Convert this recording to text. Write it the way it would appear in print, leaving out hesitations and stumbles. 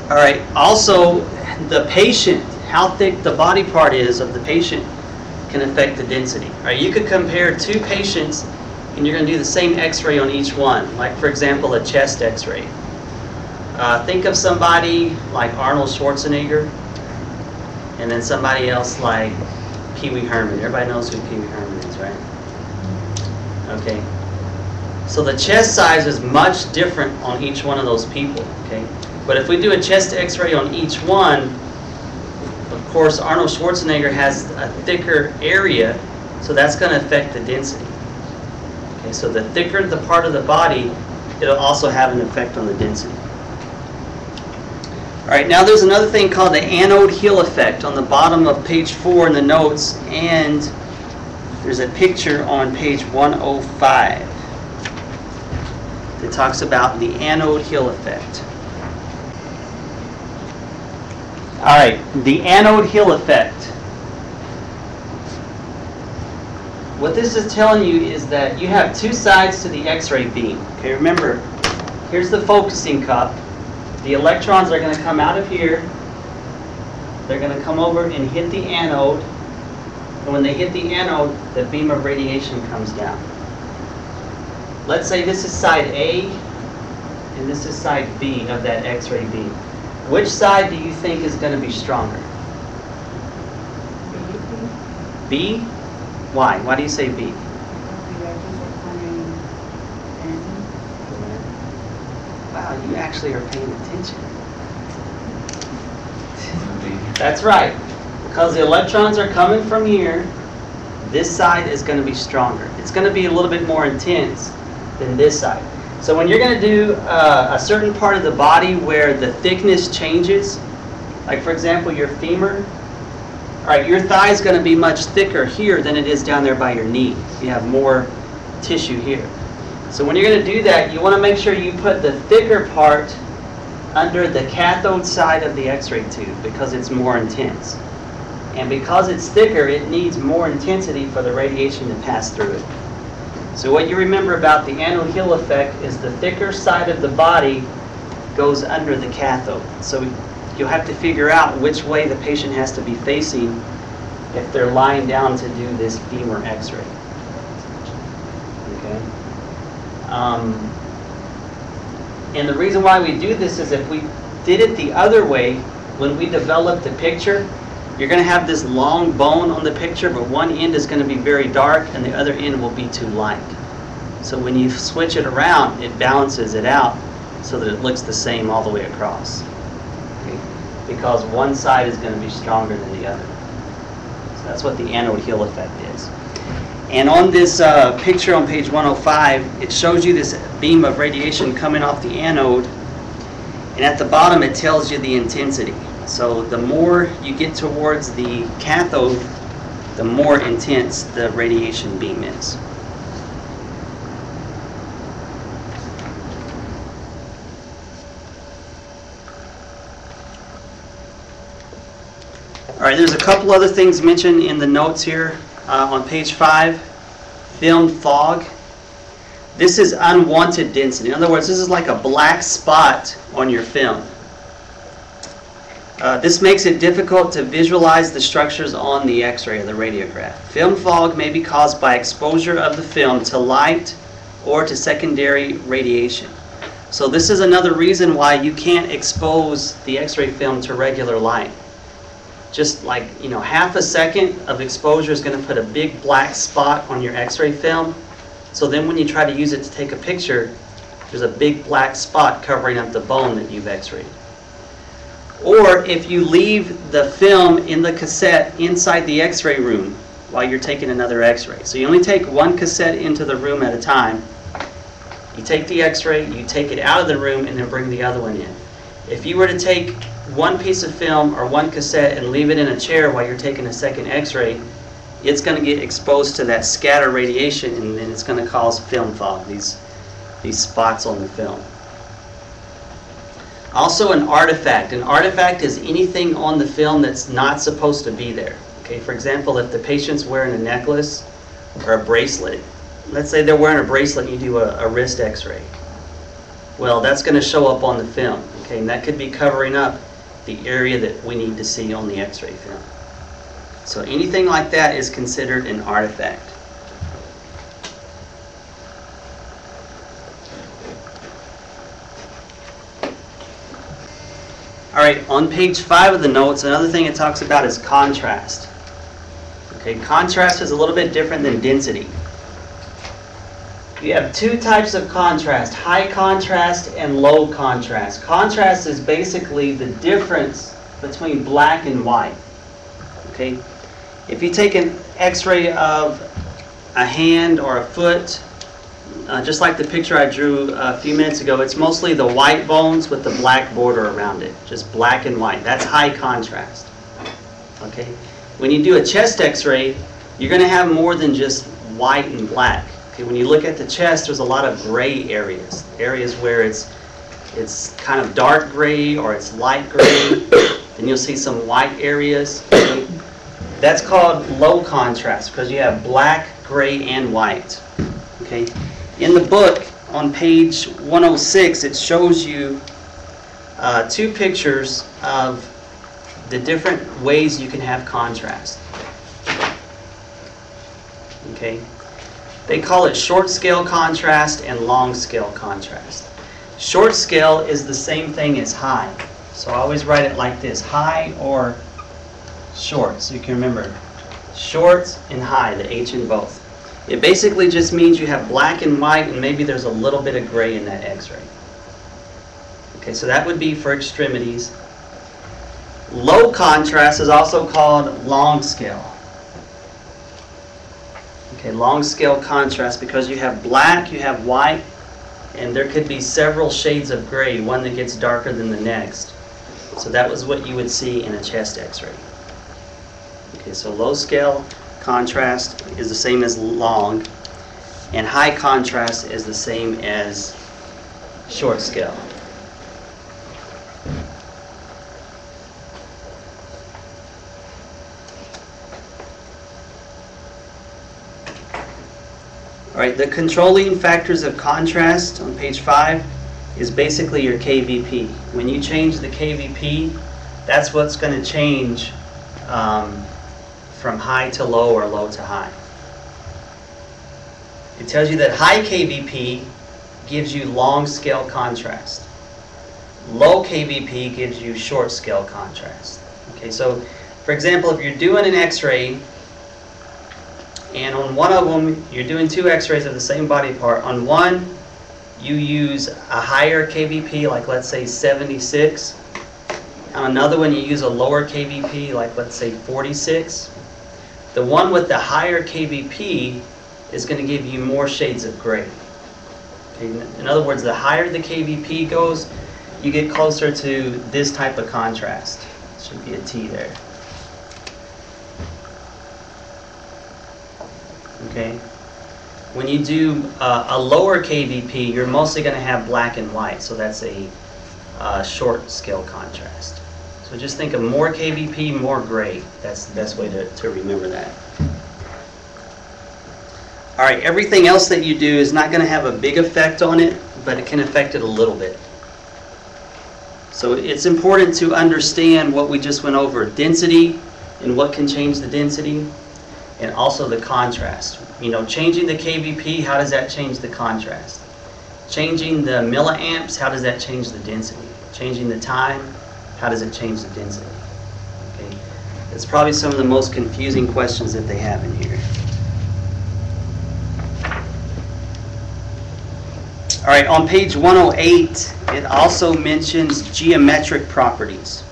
All right, also the patient, how thick the body part is of the patient can affect the density. All right, you could compare two patients and you're going to do the same x-ray on each one. Like for example, a chest x-ray. Think of somebody like Arnold Schwarzenegger and then somebody else like Pee Wee Herman. Everybody knows who Pee Wee Herman is, right? Okay. So the chest size is much different on each one of those people, okay? But if we do a chest x-ray on each one, of course Arnold Schwarzenegger has a thicker area, so that's going to affect the density. Okay, so the thicker the part of the body, it'll also have an effect on the density. All right, now there's another thing called the anode hill effect on the bottom of page 4 in the notes, and there's a picture on page 105. It talks about the anode hill effect. All right, the anode hill effect. What this is telling you is that you have two sides to the X-ray beam. Okay, remember, here's the focusing cup. The electrons are going to come out of here. They're going to come over and hit the anode. And when they hit the anode, the beam of radiation comes down. Let's say this is side A and this is side B of that X-ray beam. Which side do you think is going to be stronger? B? Why? Why do you say B? Wow, you actually are paying attention. That's right. Because the electrons are coming from here, this side is going to be stronger. It's going to be a little bit more intense than this side. So when you're going to do a certain part of the body where the thickness changes, like for example your femur, all right, your thigh is going to be much thicker here than it is down there by your knee. You have more tissue here. So when you're going to do that, you want to make sure you put the thicker part under the cathode side of the X-ray tube because it's more intense. And because it's thicker, it needs more intensity for the radiation to pass through it. So what you remember about the anode hill effect is the thicker side of the body goes under the cathode. So you'll have to figure out which way the patient has to be facing if they're lying down to do this femur X-ray. Okay. And the reason why we do this is if we did it the other way, when we develop the picture, you're going to have this long bone on the picture, but one end is going to be very dark and the other end will be too light. So when you switch it around, it balances it out so that it looks the same all the way across. Okay? Because one side is going to be stronger than the other. So that's what the anode hill effect is. And on this picture on page 105, it shows you this beam of radiation coming off the anode, and at the bottom it tells you the intensity. So the more you get towards the cathode, the more intense the radiation beam is. All right, there's a couple other things mentioned in the notes here on page 5. Film fog. This is unwanted density. In other words, this is like a black spot on your film. This makes it difficult to visualize the structures on the X-ray or the radiograph. Film fog may be caused by exposure of the film to light or to secondary radiation. So this is another reason why you can't expose the X-ray film to regular light. Just like, half a second of exposure is going to put a big black spot on your X-ray film. So then when you try to use it to take a picture, there's a big black spot covering up the bone that you've X-rayed. Or if you leave the film in the cassette inside the X-ray room while you're taking another X-ray. So you only take one cassette into the room at a time. You take the X-ray, you take it out of the room, and then bring the other one in. If you were to take one piece of film or one cassette and leave it in a chair while you're taking a second X-ray, it's going to get exposed to that scatter radiation, and then it's going to cause film fog, these spots on the film. Also an artifact. An artifact is anything on the film that's not supposed to be there. Okay, for example, if the patient's wearing a necklace or a bracelet, let's say they're wearing a bracelet and you do a wrist X-ray. Well, that's going to show up on the film. Okay, and that could be covering up the area that we need to see on the X-ray film. So anything like that is considered an artifact. All right, on page 5 of the notes, another thing it talks about is contrast. Okay, contrast is a little bit different than density. You have two types of contrast, high contrast and low contrast. Contrast is basically the difference between black and white. Okay, if you take an X-ray of a hand or a foot, just like the picture I drew a few minutes ago, it's mostly the white bones with the black border around it, just black and white. That's high contrast. Okay, when you do a chest X-ray, you're going to have more than just white and black. Okay, when you look at the chest, there's a lot of gray areas, areas where it's kind of dark gray or it's light gray, and you'll see some white areas. Okay? That's called low contrast because you have black, gray, and white. Okay. In the book, on page 106, it shows you two pictures of the different ways you can have contrast. Okay. They call it short scale contrast and long scale contrast. Short scale is the same thing as high. So I always write it like this, high or short. So you can remember short and high, the H in both. It basically just means you have black and white and maybe there's a little bit of gray in that X-ray. Okay, so that would be for extremities. Low contrast is also called long scale. Okay, long scale contrast because you have black, you have white, and there could be several shades of gray, one that gets darker than the next. So that was what you would see in a chest X-ray. Okay, so low scale contrast is the same as long, and high contrast is the same as short scale. All right, the controlling factors of contrast on page 5 is basically your KVP. When you change the KVP, that's what's going to change from high to low or low to high. It tells you that high KVP gives you long scale contrast. Low KVP gives you short scale contrast. Okay, so for example, if you're doing an X-ray and on one of them you're doing two X-rays of the same body part, on one you use a higher KVP, like let's say 76. On another one you use a lower KVP, like let's say 46. The one with the higher KVP is going to give you more shades of gray. Okay? In other words, the higher the KVP goes, you get closer to this type of contrast. Should be a T there. Okay. When you do a lower KVP, you're mostly going to have black and white, so that's a short scale contrast. So just think of more KVP, more gray. That's the best way to remember that. All right, everything else that you do is not going to have a big effect on it, but it can affect it a little bit. So it's important to understand what we just went over, density and what can change the density, and also the contrast. You know, changing the KVP, how does that change the contrast? Changing the milliamps, how does that change the density? Changing the time, how does it change the density? Okay, it's probably some of the most confusing questions that they have in here. All right, on page 108, it also mentions geometric properties.